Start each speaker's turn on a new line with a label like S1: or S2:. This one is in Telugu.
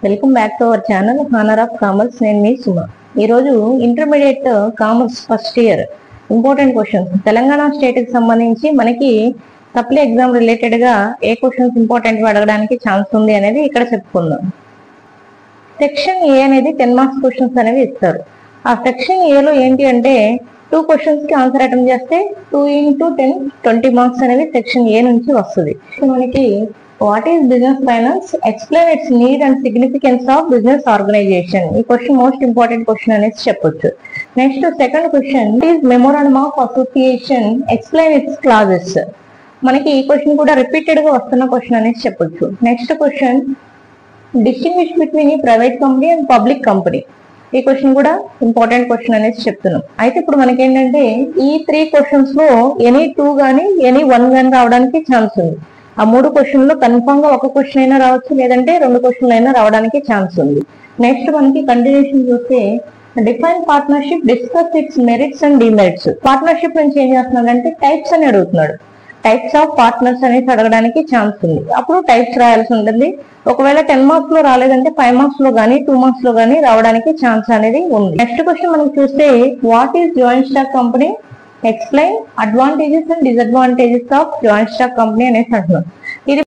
S1: Welcome back to our channel honour of commerce. నేను మీ సుమ. ఈరోజు intermediate commerce first year important questions Telangana state కి సంబంధించి మనకి సప్లై ఎగ్జామ్ రిలేటెడ్ గా ఏ క్వశ్చన్స్ ఇంపార్టెంట్ అడగడానికి ఛాన్స్ ఉంది అనేది ఇక్కడ చెప్పుకుందాం. సెక్షన్ ఏ అనేది 10 మార్క్స్ క్వశ్చన్స్ అనేవి ఇస్తారు. ఆ సెక్షన్ ఏలో ఏంటి అంటే 2 క్వశ్చన్స్ కి ఆన్సర్ అటెంప్ట్ చేస్తే 2 into 10 20 మార్క్స్ అనేవి సెక్షన్ ఏ నుంచి వస్తుంది. మనకి what is business finance, explain its need and significance of business organisation. ఈ క్వశ్చన్ మోస్ట్ ఇంపార్టెంట్ క్వశ్చన్ అనేసి చెప్పొచ్చు. Next second question is memorandum of association, explain its clauses. మనకి ఈ క్వశ్చన్ కూడా రిపీటెడ్ గా వస్తున్న క్వశ్చన్ అనేసి చెప్పొచ్చు. Next question distinguish between private company and public company. ఈ క్వశ్చన్ కూడా ఇంపార్టెంట్ క్వశ్చన్ అనేసి చెప్తున్నాం. అయితే ఇప్పుడు మనకి ఏంటంటే ఈ 3 క్వశ్చన్స్ లో ఎనీ 2 గానీ ఎనీ 1 గానీ రావడానికి ఛాన్స్ ఉంది. ఆ 3 క్వశ్చన్ లో కన్ఫర్మ్ గా ఒక క్వశ్చన్ అయినా రావచ్చు, లేదంటే 2 క్వశ్చన్లు అయినా రావడానికి ఛాన్స్ ఉంది. నెక్స్ట్ మనకి కంటిన్యూషన్ చూస్తే define partnership, discuss it's merits and demerits. Partnership నుంచి ఏం చేస్తున్నాడు అంటే టైప్స్ అని అడుగుతున్నాడు. టైప్స్ ఆఫ్ పార్ట్నర్స్ అనేసి అడగడానికి ఛాన్స్ ఉంది. అప్పుడు టైప్స్ రాయాల్సి ఉంటుంది. ఒకవేళ 10 మార్క్స్ లో రాలేదంటే 5 మార్క్స్ లో గానీ 2 మార్క్స్ లో గానీ రావడానికి ఛాన్స్ అనేది ఉంది. నెక్స్ట్ క్వశ్చన్ మనం చూస్తే what is joint stock company, explain advantages and disadvantages of joint stock company అనేసి అంటున్నాం. ఇది